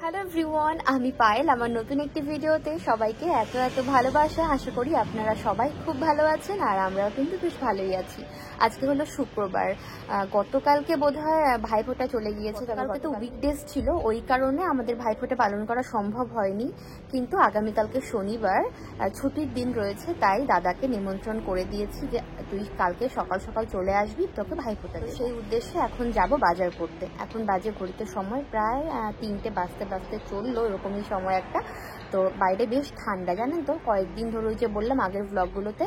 Hello everyone, আমি পায়েল। আমার নতুন একটি ভিডিওতে সবাইকে এত এত ভালোবাসা। আশা করি আপনারা সবাই খুব ভালো আছেন, আর আমরাও কিন্তু বেশ ভালোই আছি। আজকে হলো শুক্রবার। গতকালকে বোধহয় ভাইফোঁটা চলে গিয়েছে, কালকে তো উইকডেজ ছিল, ওই কারণে আমাদের ভাইফোঁটা পালন করা সম্ভব হয়নি। কিন্তু আগামীকালকে শনিবার ছুটির দিন রয়েছে, তাই দাদাকে নিমন্ত্রণ করে দিয়েছি যে তুই কালকে সকাল সকাল চলে আসবি, তোকে ভাইফোঁটা দেব। সেই উদ্দেশ্যে এখন যাব বাজার করতে। এখন বাজে ঘড়িতে সময় প্রায় 3টে বাজতে বাজতে চললো, এরকমই সময় একটা। তো বাইরে বেশ ঠান্ডা, জানেন তো, কয়েকদিন ধরে ওই যে বললাম আগের ব্লগগুলোতে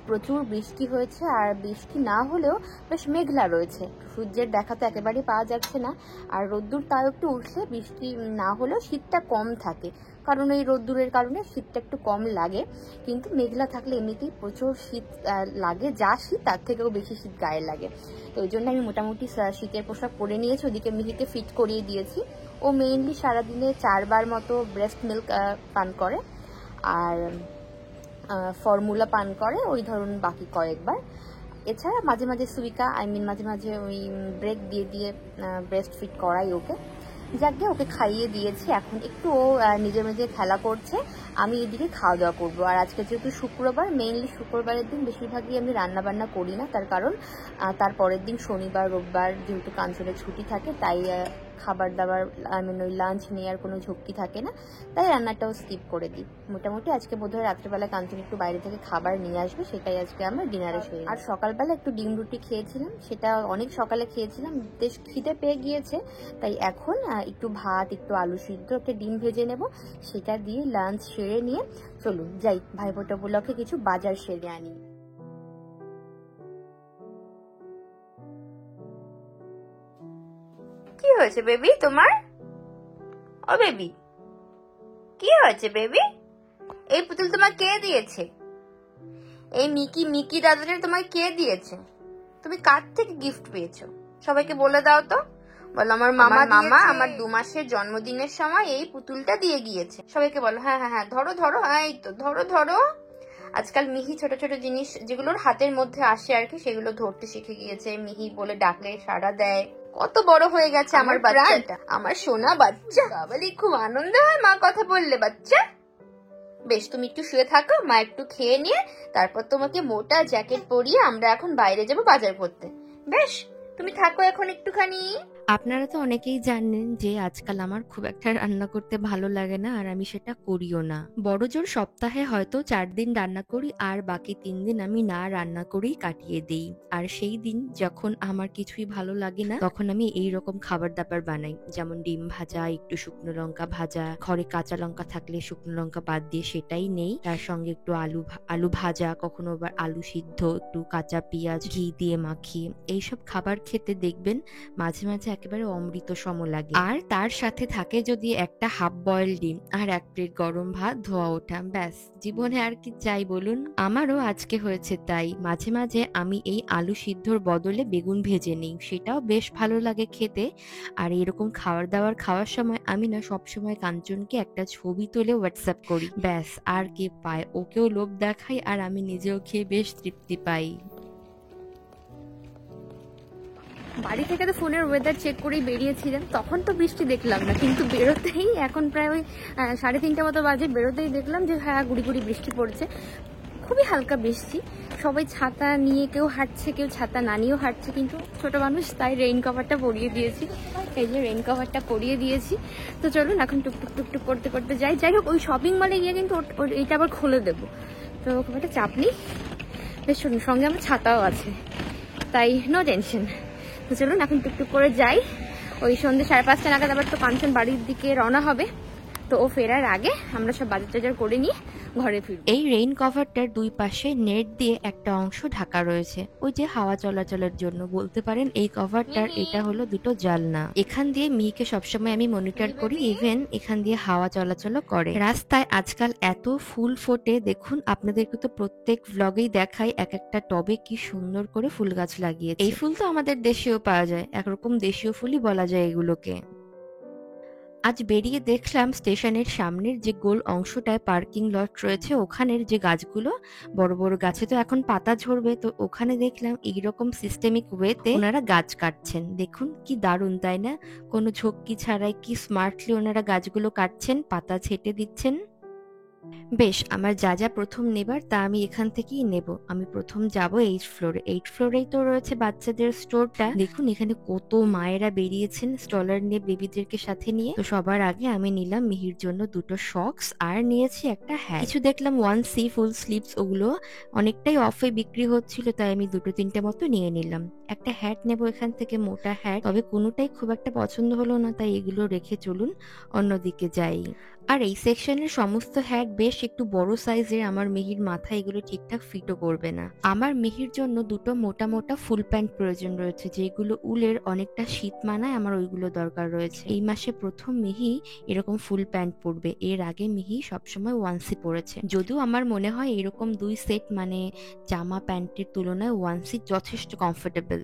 প্রচুর বৃষ্টি হয়েছে, আর বৃষ্টি না হলেও বেশ মেঘলা রয়েছে, সূর্যের দেখা তো একেবারেই পাওয়া যাচ্ছে না। আর রোদ্দুর তাও একটু উঠলে বৃষ্টি না হলেও শীতটা কম থাকে, কারণ এই রোদ্দুরের কারণে শীতটা একটু কম লাগে। কিন্তু মেঘলা থাকলে এমনিতেই প্রচুর শীত লাগে, যা শীত তার থেকেও বেশি শীত গায়ে লাগে। তো ওই জন্য আমি মোটামুটি শীতের পোশাক পরে নিয়েছি, ওদিকে মিহিকে ফিট করিয়ে দিয়েছি। ও মেইনলি সারাদিনে 4বার মতো ব্রেস্ট মিল্ক পান করে, আর ফর্মুলা পান করে ওই ধরুন বাকি কয়েকবার। এছাড়া মাঝে মাঝে সুইকা মাঝে মাঝে ওই ব্রেক দিয়ে দিয়ে ব্রেস্ট ফিট করাই ওকে। যাকে ওকে খাইয়ে দিয়েছি, এখন একটু ও নিজে নিজে খেলা করছে, আমি এদিকে খাওয়া দাওয়া করবো। আর আজকে যেহেতু শুক্রবার, মেইনলি শুক্রবারের দিন বেশিরভাগই আমি রান্না বান্না করি না, তার কারণ তার পরের দিন শনিবার রোববার যেহেতু কাঞ্চনের ছুটি থাকে, তাই খাবার দাবার ওই লাঞ্চ নেওয়ার কোনো ঝক্কি থাকে না, তাই রান্নাটাও স্কিপ করে দিই। মোটামুটি আজকে বোধহয় রাত্রেবেলা কাঞ্চন একটু বাইরে থেকে খাবার নিয়ে আসবে, সেটাই আজকে আমরা ডিনারে খেয়ে। আর সকালবেলা একটু ডিম রুটি খেয়েছিলাম, সেটা অনেক সকালে খেয়েছিলাম, বেশ খিদে পেয়ে গিয়েছে, তাই এখন একটু ভাত, একটু আলু সিদ্ধ, একটা ডিম ভেজে নেব, সেটা দিয়ে লাঞ্চ সেরে নিয়ে চলুন যাই ভাইফোঁটা উপলক্ষে কিছু বাজার সেরে আনি। কি হয়েছে বেবি তোমার? ও বেবি, কি হয়েছে বেবি? এই পুতুল তোমার কে দিয়েছে? এই মিকি দাদাটা তোমায় কে দিয়েছে? তুমি কার থেকে গিফট পেয়েছো? সবাইকে বলে দাও তো, বলো আমার মামা আমার 2 মাসের জন্মদিনের সময় এই পুতুলটা দিয়ে গিয়েছে। সবাইকে বলো, হ্যাঁ হ্যাঁ হ্যাঁ, ধরো ধরো, এই তো ধরো ধরো। আজকাল মিহি ছোট ছোট জিনিস যেগুলোর হাতের মধ্যে আসে আর কি, সেগুলো ধরতে শিখে গিয়েছে। মিহি বলে ডাকলে সাড়া দেয়। কত বড় হয়ে গেছে আমার বাচ্চাটা, আমার সোনা বাচ্চা। বাবালি খুব আনন্দ হয় মা কথা বললে বাচ্চা। বেশ, তুমি একটু শুয়ে থাকো, মা একটু খেয়ে নিয়ে তারপর তোমাকে মোটা জ্যাকেট পরিয়ে আমরা এখন বাইরে যাব বাজার করতে। বেশ, তুমি থাকো এখন একটুখানি। আপনারা তো অনেকেই জানেন যে আজকাল আমার খুব একটা রান্না করতে ভালো লাগে না, আর আমি সেটা করিও না। বড়জোর সপ্তাহে হয়তো 4 দিন রান্না করি, আর বাকি 3 দিন আমি না রান্না করেই কাটিয়ে দেই। আর সেই দিন যখন আমার কিছুই ভালো লাগে না, তখন আমি এই রকম খাবার দাবার বানাই, যেমন ডিম ভাজা, একটু শুকনো লঙ্কা ভাজা, ঘরে কাঁচা লঙ্কা থাকলে শুকনো লঙ্কা বাদ দিয়ে সেটাই নেই, তার সঙ্গে একটু আলু ভাজা, কখনো আবার আলু সিদ্ধ, একটু কাঁচা পেঁয়াজ ঘি দিয়ে মাখি। এইসব খাবার খেতে দেখবেন মাঝে মাঝে একেবারে অমৃত সম লাগে। আর তার সাথে থাকে যদি একটা হাফ বয়েল ডিম আর 1 প্লেট গরম ভাত ধোয়া ওঠা, ব্যাস, জীবনে আর কি চাই বলুন? আমারও আজকে হয়েছে তাই। মাঝে মাঝে আমি এই আলু সিদ্ধর বদলে বেগুন ভেজে নিই, সেটাও বেশ ভালো লাগে খেতে। আর এরকম খাবার দাবার খাওয়ার সময় আমি না সবসময় কাঞ্চনকে একটা ছবি তুলে হোয়াটসঅ্যাপ করি, ব্যাস, আর কে পায়? ওকেও লোভ দেখাই, আর আমি নিজেও খেয়ে বেশ তৃপ্তি পাই। বাড়ি থেকে তো ফোনের ওয়েদার চেক করেই বেরিয়েছিলাম, তখন তো বৃষ্টি দেখলাম না, কিন্তু বেরোতেই এখন প্রায় ওই 3:30 মতো বাজে, বেরোতেই দেখলাম যে হ্যাঁ গুড়ি গুড়ি বৃষ্টি পড়ছে, খুবই হালকা বৃষ্টি। সবাই ছাতা নিয়ে কেউ হাঁটছে, কেউ ছাতা না নিয়েও হাঁটছে, কিন্তু ছোট মানুষ তাই রেইন কভারটা পরিয়ে দিয়েছি। এই যে রেইন কভারটা পরিয়ে দিয়েছি। তো চলুন এখন টুকটুক টুকটুক করতে করতে যাই। যাই হোক, ওই শপিং মলে গিয়ে কিন্তু এইটা আবার খুলে দেবো, তো খুব একটা চাপ নেই। বেশ, শুনুন, সঙ্গে আমার ছাতাও আছে, তাই নো টেনশন। তো চলুন এখন টুকটুক করে যাই। ওই সন্ধ্যে 5:30 নাগাদ আবার তো কাঞ্চন বাড়ির দিকে রওনা হবে, তো ও ফেরার আগে আমরা সব বাজার টাজার করে নিয়ে ঘরে ফিরব। এই রেইন কভারটার 2 পাশে নেট দিয়ে একটা অংশ ঢাকা রয়েছে, ওই যে হাওয়া চলাচলের জন্য বলতে পারেন। এই কভারটার এটা হলো 2টো জানলা, এখান দিয়ে মিহিকে সবসময় আমি মনিটর করি, ইভেন এখান দিয়ে হাওয়া চলাচলও করে। রাস্তায় আজকাল এত ফুল ফোটে, দেখুন, আপনাদেরকে তো প্রত্যেক ভ্লগেই দেখাই এক একটা টবে কি সুন্দর করে ফুল গাছ লাগিয়েছে। এই ফুল তো আমাদের দেশেও পাওয়া যায়, একরকম দেশীয় ফুলই বলা যায় এগুলোকে। আজ বেরিয়ে দেখলাম স্টেশনের সামনের যে গোল অংশটায় পার্কিং লট রয়েছে ওখানের যে গাছগুলো, বড় বড় গাছে তো এখন পাতা ঝরবে, তো ওখানে দেখলাম এইরকম সিস্টেমিক ওয়েতে ওনারা গাছ কাটছেন। দেখুন কি দারুণ, তাই না? কোনো ঝক্কি ছাড়াই কি স্মার্টলি ওনারা গাছগুলো কাটছেন, পাতা ছেটে দিচ্ছেন। বেশ, আমার যা যা প্রথম নেবার তা আমি এখান থেকেই নেব। আমি প্রথম যাব 8 ফ্লোরে। 8 ফ্লোরেই তো রয়েছে বাচ্চাদের স্টোরটা। দেখুন এখানে কত মায়েরা বেরিয়েছেন স্টলার নিয়ে বেবিদেরকে সাথে নিয়ে। তো সবার আগে আমি নিলাম মিহির জন্য দুটো সক্স আর নিয়েছি একটা হ্যাট। কিছু দেখলাম 1C ফুল স্লিভস, ওগুলো অনেকটাই অফে বিক্রি হচ্ছিল, তাই আমি দুটো তিনটে মতো নিয়ে নিলাম। একটা হ্যাট নেব এখান থেকে, মোটা হ্যাট, তবে কোনোটাই খুব একটা পছন্দ হলো না, তাই এগুলো রেখে চলুন অন্যদিকে যাই। আর এই সেকশনের সমস্ত হ্যাট বেশ একটু বড় সাইজের, আমার মিহির মাথায় এগুলো ঠিকঠাক ফিটও করবে না। আমার মিহির জন্য দুটো মোটা মোটা ফুল প্যান্ট প্রয়োজন রয়েছে, যেগুলো উলের, অনেকটা শীত মানায়, আমার ওইগুলো দরকার রয়েছে। এই মাসে প্রথম মিহি এরকম ফুল প্যান্ট পরবে, এর আগে মিহি সবসময় 1C পরেছে। যদিও আমার মনে হয় এরকম 2 সেট মানে জামা প্যান্টের তুলনায় 1C যথেষ্ট কমফোর্টেবল।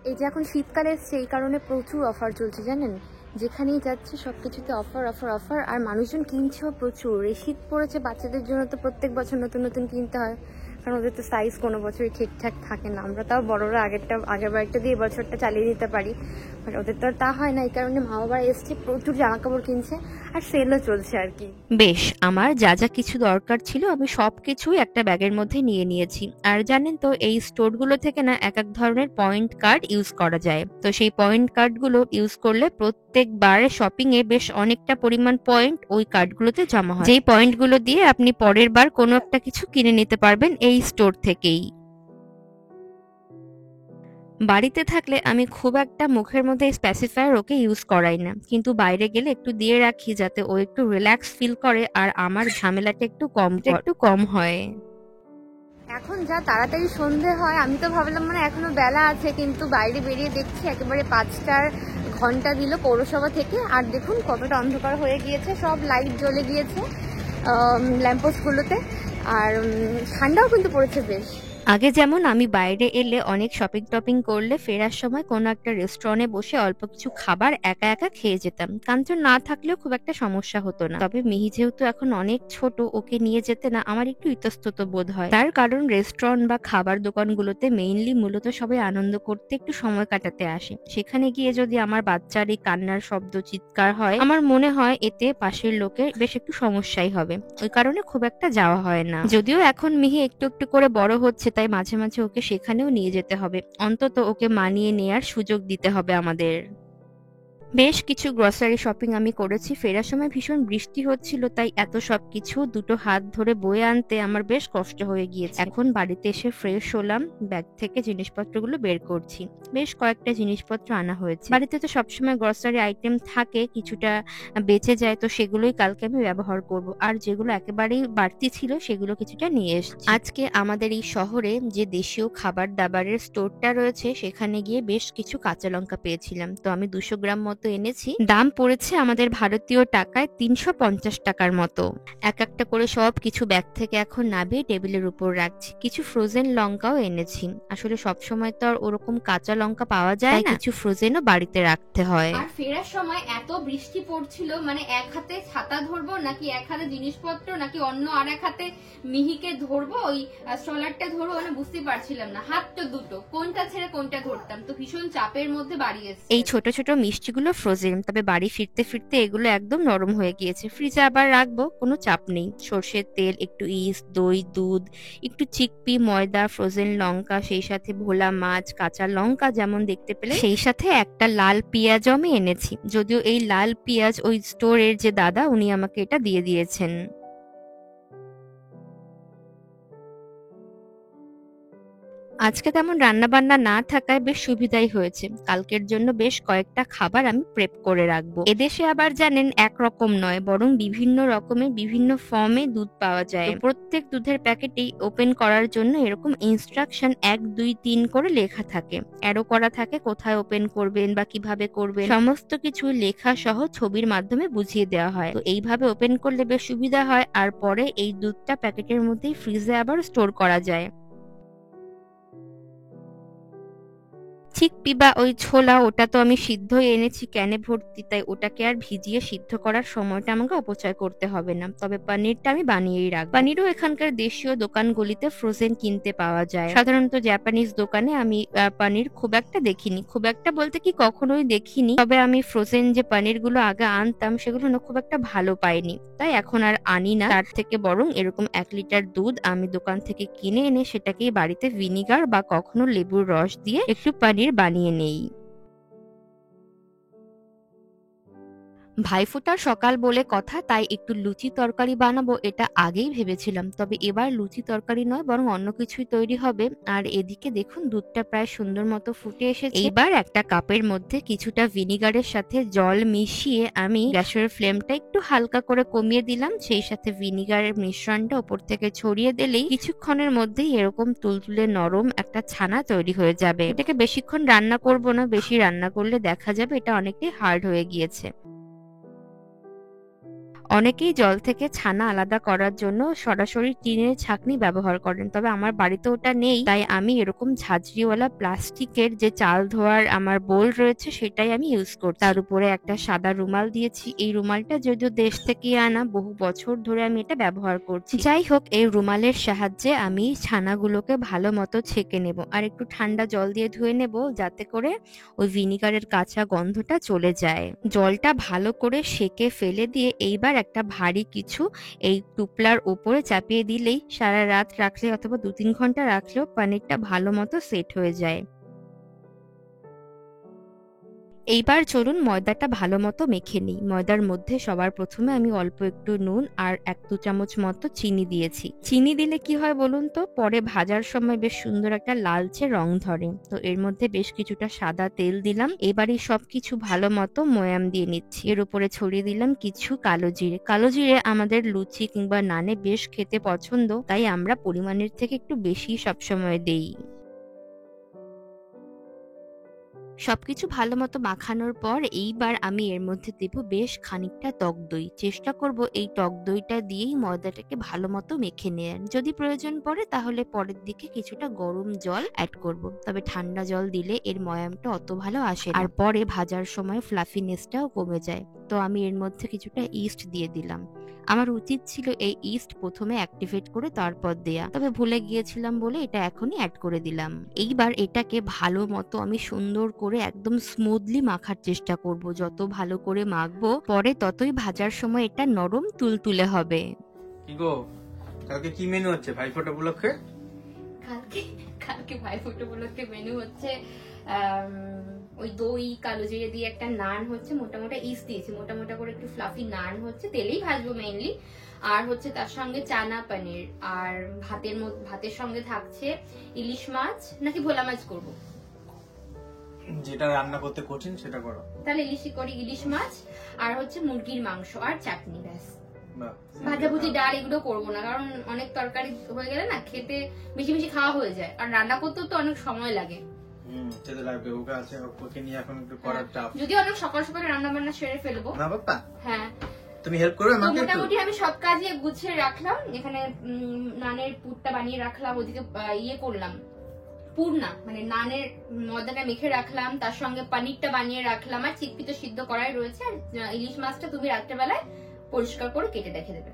এই যে এখন শীতকাল এসছে, এই কারণে প্রচুর অফার চলছে জানেন, যেখানেই যাচ্ছে সবকিছুতে অফার অফার অফার, আর মানুষজন কিনছেও প্রচুর। এই শীত পড়েছে, বাচ্চাদের জন্য তো প্রত্যেক বছর নতুন নতুন কিনতে হয়, কারণ ওদের তো সাইজ কোনো বছরই ঠিকঠাক থাকে না। আমরা তাও বড়রা আগের বারটা দিয়ে বছরটা চালিয়ে দিতে পারি, বাট ওদের তো আর তা হয় না। এই কারণে মা বাবা এসছে, প্রচুর জামা কাপড় কিনছে, আর সেলও চলছে আর কি। বেশ, আমার যা যা কিছু দরকার ছিল আমি সবকিছুই একটা ব্যাগের মধ্যে নিয়ে নিয়েছি। আর জানেন তো এই স্টোরগুলো থেকে না এক এক ধরনের পয়েন্ট কার্ড ইউজ করা যায়। তো সেই পয়েন্ট কার্ডগুলো ইউজ করলে প্রত্যেকবার শপিং এ বেশ অনেকটা পরিমাণ পয়েন্ট ওই কার্ডগুলোতে জমা হয়, যেই পয়েন্টগুলো দিয়ে আপনি পরের বার কোনো একটা কিছু কিনে নিতে পারবেন এই স্টোর থেকেই। বাড়িতে থাকলে আমি খুব একটা মুখের মধ্যে স্পেসিফায়ার ওকে ইউজ করাই না, কিন্তু বাইরে গেলে একটু দিয়ে রাখি যাতে ও একটু রিল্যাক্স ফিল করে আর আমার ঝামেলাটা একটু কম হয়। এখন যা তাড়াতাড়ি সন্ধে হয়, আমি তো ভাবলাম মানে এখনো বেলা আছে, কিন্তু বাইরে বেরিয়ে দেখছি একেবারে 5টার ঘন্টা দিল পৌরসভা থেকে, আর দেখুন কতটা অন্ধকার হয়ে গিয়েছে, সব লাইট জ্বলে গিয়েছে ল্যাম্পপোস্টগুলোতে, আর ঠান্ডাও কিন্তু পড়েছে বেশ। আগে যেমন আমি বাইরে এলে অনেক শপিং টপিং করলে ফেরার সময় কোনো একটা রেস্টুরেন্টে বসে অল্প কিছু খাবার একা একা খেয়ে যেতাম, কাঞ্চন না থাকলেও খুব একটা সমস্যা হতো না। তবে মিহি যেহেতু এখন অনেক ছোট, ওকে নিয়ে যেতে না আমার একটু ইতস্তত বোধ হয়। তার কারণ রেস্টুরেন্ট বা খাবার দোকানগুলোতে মূলত সবাই আনন্দ করতে একটু সময় কাটাতে আসে। সেখানে গিয়ে যদি আমার বাচ্চার এই কান্নার শব্দ, চিৎকার হয়, আমার মনে হয় এতে পাশের লোকের বেশ একটু সমস্যাই হবে। ওই কারণে খুব একটা যাওয়া হয় না। যদিও এখন মিহি একটু একটু করে বড় হচ্ছে, তাই মাঝে মাঝে ওকে সেখানেও নিয়ে যেতে হবে, অন্তত ওকে মানিয়ে নেয়ার সুযোগ দিতে হবে আমাদের। বেশ কিছু গ্রসারি শপিং আমি করেছি। ফেরার সময় ভীষণ বৃষ্টি হচ্ছিল, তাই এত সবকিছু দুটো হাত ধরে বয়ে আনতে আমার বেশ কষ্ট হয়ে গিয়েছে। এখন বাড়িতে এসে ফ্রেশ হলাম, ব্যাগ থেকে জিনিসপত্রগুলো বের করছি। বেশ কয়েকটা জিনিসপত্র আনা হয়েছে। বাড়িতে তো সবসময় গ্রসারি আইটেম থাকে, কিছুটা বেঁচে যায়, তো সেগুলোই কালকে আমি ব্যবহার করব। আর যেগুলো একেবারেই বাড়তি ছিল সেগুলো কিছুটা নিয়ে এসেছি। আজকে আমাদের এই শহরে যে দেশীয় খাবার দাবারের স্টোরটা রয়েছে সেখানে গিয়ে বেশ কিছু কাঁচা লঙ্কা পেয়েছিলাম, তো আমি 200 গ্রাম মতো এনেছি। দাম পড়েছে আমাদের ভারতীয় টাকায় 350 টাকার মতো। এক একটা করে সব কিছু ব্যাগ থেকে এখন নামিয়ে টেবিলের উপর রাখছি। কিছু ফ্রোজেন লঙ্কাও এনেছি, আসলে সব সময় তো আর ওরকম কাঁচা লঙ্কা পাওয়া যায় না, কিছু ফ্রোজেনও বাড়িতে রাখতে হয়। আর ফেরার সময় এত বৃষ্টি পড়ছিল, মানে এক হাতে ছাতা ধরবো নাকি এক হাতে জিনিসপত্র নাকি অন্য আর এক হাতে মিহিকে ধরবো, ওই স্ট্রলারটা ধরবো, মানে বুঝতে পারছিলাম না, হাত তো দুটো, কোনটা ছেড়ে কোনটা ধরতাম, তো ভীষণ চাপের মধ্যে বাড়ি এসেছি। এই ছোট ছোট মিষ্টিগুলো ফ্রোজেন, তবে বাড়ি ফিরতে ফিরতে এগুলো একদম নরম হয়ে গিয়েছে। ফ্রিজে আবার রাখবো, কোনো চাপ নেই। সর্ষের তেল, একটু ইস্ট, দই, দুধ, একটু চিকপি, ময়দা, ফ্রোজেন লঙ্কা, সেই সাথে ভোলা মাছ, কাঁচা লঙ্কা যেমন দেখতে পেলে, সেই সাথে একটা লাল পেঁয়াজ আমি এনেছি। যদিও এই লাল পেঁয়াজ ওই স্টোরের যে দাদা উনি আমাকে এটা দিয়ে দিয়েছেন। আজকে তেমন রান্না বান্না না থাকায় বেশ সুবিধাই হয়েছে। কালকের জন্য বেশ কয়েকটা খাবার আমি প্রেপ করে রাখবো। এদেশে আবার জানেন একরকম নয়, বরং বিভিন্ন রকমের বিভিন্ন ফর্মে দুধ পাওয়া যায়। প্রত্যেক দুধের প্যাকেটেই ওপেন করার জন্য এরকম ইনস্ট্রাকশন 1, 2, 3 করে লেখা থাকে, অ্যারো করা থাকে কোথায় ওপেন করবেন বা কিভাবে করবেন, সমস্ত কিছু লেখা সহ ছবির মাধ্যমে বুঝিয়ে দেওয়া হয়। তো এইভাবে ওপেন করলে বেশ সুবিধা হয়, আর পরে এই দুধটা প্যাকেটের মধ্যেই ফ্রিজে আবার স্টোর করা যায়। চিকপি বা ওই ছোলা ওটা তো আমি সিদ্ধই এনেছি ক্যানে ভর্তি, তাই ওটাকে আর ভিজিয়ে সিদ্ধ করার সময়টা আমাকে অপচয় করতে হবে না। তবে পনিরটা আমি বানিয়েই রাখবো। পনিরও এখানকার দেশীয় দোকানগুলিতে ফ্রোজেন কিনতে পাওয়া যায়। সাধারণত জাপানিজ দোকানে আমি পনির খুব একটা দেখিনি, খুব একটা বলতে কি কখনোই দেখিনি। তবে আমি ফ্রোজেন যে পনিরগুলো আগে আনতাম সেগুলো না খুব একটা ভালো পাইনি, তাই এখন আর আনি না। তার থেকে বরং এরকম 1 লিটার দুধ আমি দোকান থেকে কিনে এনে সেটাকেই বাড়িতে ভিনিগার বা কখনো লেবুর রস দিয়ে একটু পনির বানিয়ে নেই। ভাইফোঁটার সকাল বলে কথা, তাই একটু লুচি তরকারি বানাবো এটা আগেই ভেবেছিলাম। তবে এবার লুচি তরকারি নয়, বরং অন্য কিছুই তৈরি হবে। আর এদিকে দেখুন দুধটা প্রায় সুন্দর মতো ফুটে এসেছে। এইবার একটা কাপের মধ্যে কিছুটা ভিনিগারের সাথে জল মিশিয়ে আমি গ্যাসের ফ্লেমটা একটু হালকা করে কমিয়ে দিলাম। সেই সাথে ভিনিগারের মিশ্রণটা উপর থেকে ছড়িয়ে দিলেই কিছুক্ষণের মধ্যেই এরকম তুলতুলে নরম একটা ছানা তৈরি হয়ে যাবে। এটাকে বেশিক্ষণ রান্না করব না, বেশি রান্না করলে দেখা যাবে এটা অনেকটাই হার্ড হয়ে গিয়েছে। অনেকেই জল থেকে ছানা আলাদা করার জন্য সরাসরি টিনের ছাঁকনি ব্যবহার করেন, তবে আমার বাড়িতে ওটা নেই, তাই আমি এরকম ঝাঁঝরিওয়ালা প্লাস্টিকের যে চাল ধোয়ার আমার বোল রয়েছে সেটাই আমি ইউজ করছি। তার উপরে একটা সাদা রুমাল দিয়েছি। এই রুমালটা যদিও দেশ থেকে আনা, বহু বছর ধরে আমি এটা ব্যবহার করছি। যাই হোক, এই রুমালের সাহায্যে আমি ছানাগুলোকে ভালো মতো ছেঁকে নেব আর একটু ঠান্ডা জল দিয়ে ধুয়ে নেব, যাতে করে ওই ভিনিগারের কাঁচা গন্ধটা চলে যায়। জলটা ভালো করে সেকে ফেলে দিয়ে এইবার একটা ভারী কিছু এই টুপলার উপরে চাপিয়ে দিলেই সারা রাত রাখলে অথবা 2-3 ঘন্টা রাখলেও পনিরটা ভালো মতো সেট হয়ে যায়। এইবার চলুন ময়দাটা ভালো মতো মেখে নিই। ময়দার মধ্যে সবার প্রথমে আমি অল্প একটু নুন আর 1-2 চামচ মতো চিনি দিয়েছি। চিনি দিলে কি হয় বলুন তো, পরে ভাজার সময় বেশ সুন্দর একটা লালচে রং ধরে। তো এর মধ্যে বেশ কিছুটা সাদা তেল দিলাম। এবারে সবকিছু ভালো মতো ময়াম দিয়ে নিচ্ছি। এর উপরে ছড়িয়ে দিলাম কিছু কালো জিরে। কালো জিরে আমাদের লুচি কিংবা নানে বেশ খেতে পছন্দ, তাই আমরা পরিমাণের থেকে একটু বেশি সবসময় দেই। সবকিছু ভালো মতো মাখানোর পর এইবার আমি এর মধ্যে দেব বেশ খানিকটা টক দই। চেষ্টা করব এই টক দইটা দিয়েই ময়দাটাকে ভালো মতো মেখে নেয়ার। যদি প্রয়োজন পড়ে তাহলে পরের দিকে কিছুটা গরম জল অ্যাড করব। তবে ঠান্ডা জল দিলে এর ময়ামটা অত ভালো আসে না। আর পরে ভাজার সময় ফ্লাফিনেসটাও কমে যায়। তো আমি এর মধ্যে কিছুটা ইস্ট দিয়ে দিলাম। আমার উচিত ছিল এই ইস্ট প্রথমে অ্যাক্টিভেট করে তারপর দেয়া, তবে ভুলে গিয়েছিলাম বলে এটা এখনই অ্যাড করে দিলাম। এইবার এটাকে ভালো মতো আমি সুন্দর করে একদম স্মুথলি মাখার চেষ্টা করব। যত ভালো করে মাখবো পরে ততই ভাজার সময় এটা নরম তুলতুলে হবে। কি গো, কালকে কি মেনু হচ্ছে ভাইফোঁটা উপলক্ষে? কালকে কালকে ভাইফোঁটা উপলক্ষে মেনু হচ্ছে ওই দই কালো জিরে দিয়ে একটা নান হচ্ছে, মোটা মোটা ইস্ট দিয়েছি, মোটা মোটা করে একটু ফ্লাফি নান হচ্ছে, তেলেই ভাজবো মেইনলি। আর হচ্ছে তার সঙ্গে চানা পনির, আর ভাতের সঙ্গে থাকছে ইলিশ মাছ নাকি ভোলা মাছ করবো, যেটা রান্না করতে কঠিন সেটা করো। তাহলে ইলিশই করি, ইলিশ মাছ আর হচ্ছে মুরগির মাংস আর চাটনি, ব্যাস। বাহ, ভাজাভুজি ডাল এগুলো করবো না, কারণ অনেক তরকারি হয়ে গেলে না খেতে বেশি বেশি খাওয়া হয়ে যায়, আর রান্না করতেও তো অনেক সময় লাগে। খেতে লাগবে, ওকে আছে, ওকে নিয়ে এখন একটু করার চাপ। যদি অনেক সকাল সকাল রান্না বান্না সেরে ফেলবো না বাবা, হ্যাঁ তুমি হেল্প করবে তো আমাকে একটু? মোটামুটি আমি সব কাজে গুছিয়ে রাখলাম। এখানে নানের পুরটা বানিয়ে রাখলাম, ওদিকে ইয়ে করলাম, পুর না মানে নানের ময়দাটা মেখে রাখলাম, তার সঙ্গে পনিরটা বানিয়ে রাখলাম, আর চিকপি তো সিদ্ধ করাই রয়েছে, আর ইলিশ মাছটা তুমি রাত্রেবেলায় পরিষ্কার করে কেটে রেখে দেবে,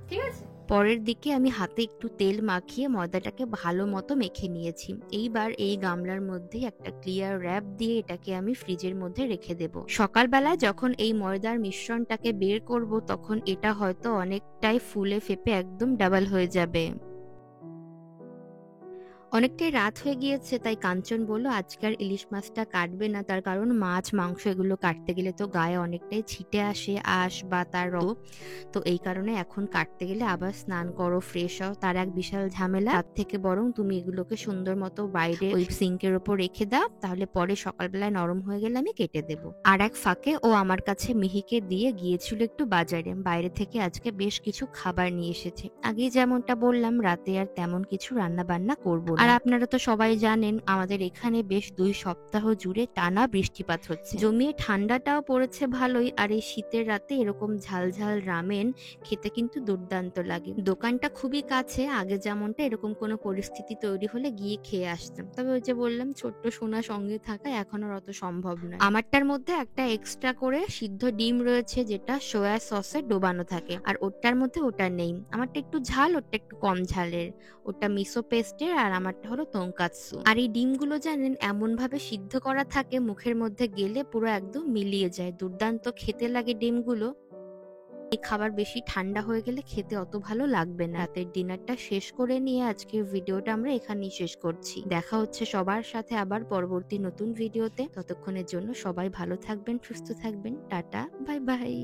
ঠিক আছে। পরের দিকে আমি হাতে একটু তেল মাখিয়ে ময়দাটাকে ভালো মতো মেখে নিয়েছি। এইবার এই গামলার মধ্যে একটা ক্লিয়ার র্যাপ দিয়ে এটাকে আমি ফ্রিজের মধ্যে রেখে দেব। সকালবেলা যখন এই ময়দার মিশ্রণটাকে বের করব তখন এটা হয়তো অনেকটাই ফুলে ফেপে একদম ডাবল হয়ে যাবে। অনেকটাই রাত হয়ে গিয়েছে, তাই কাঞ্চন বলল আজকে আর ইলিশ মাছটা কাটবে না, তার কারণ মাছ মাংস এগুলো কাটতে গেলে তো গায়ে অনেকটাই ছিটে আসে আঁশ বা তার রক্ত, তো এই কারণে এখন কাটতে গেলে আবার স্নান করো, ফ্রেশ হও, তার এক বিশাল ঝামেলা। তার থেকে বরং তুমি এগুলোকে সুন্দর মতো বাইরে ওই সিঙ্কের ওপর রেখে দাও, তাহলে পরে সকালবেলায় নরম হয়ে গেলে আমি কেটে দেবো। আর এক ফাঁকে ও আমার কাছে মিহিকে দিয়ে গিয়েছিল একটু বাজারে, বাইরে থেকে আজকে বেশ কিছু খাবার নিয়ে এসেছে। আগে যেমনটা বললাম রাতে আর তেমন কিছু রান্না বান্না করবো না। আর আপনারা তো সবাই জানেন আমাদের এখানে বেশ 2 সপ্তাহ জুড়ে টানা বৃষ্টিপাত হচ্ছে, জমিয়ে ঠান্ডাটাও পড়েছে ভালোই। আর এই শীতের রাতে এরকম ঝালঝাল রামেন খেতে কিন্তু দুর্দান্ত লাগে। দোকানটা খুবই কাছে, আগে যেমনটা এরকম কোনো পরিস্থিতি তৈরি হলে গিয়ে খেয়ে আসতাম, তবে ওই যে বললাম ছোট্ট সোনা সঙ্গে থাকা এখন আর অত সম্ভব নয়। আমারটার মধ্যে একটা এক্সট্রা করে সিদ্ধ ডিম রয়েছে যেটা সোয়া সসে ডোবানো থাকে, আর ওটার মধ্যে ওটা নেই। আমারটা একটু ঝাল, ওটা একটু কম ঝালের, ওটা মিসো পেস্টের, আর আমারটা হলো তোনকাৎসু। আর এই ডিমগুলো জানেন এমন ভাবে সিদ্ধ করা থাকে মুখের মধ্যে গেলে পুরো একদম মিলিয়ে যায়, দুর্দান্ত খেতে লাগে ডিমগুলো। এই খাবার বেশি ঠান্ডা হয়ে গেলে খেতে অত ভালো লাগবে না। রাতের ডিনারটা শেষ করে নিয়ে আজকের ভিডিওটা আমরা এখানেই শেষ করছি। দেখা হচ্ছে সবার সাথে আবার পরবর্তী নতুন ভিডিওতে। ততক্ষণের জন্য সবাই ভালো থাকবেন, সুস্থ থাকবেন। Tata, bye bye.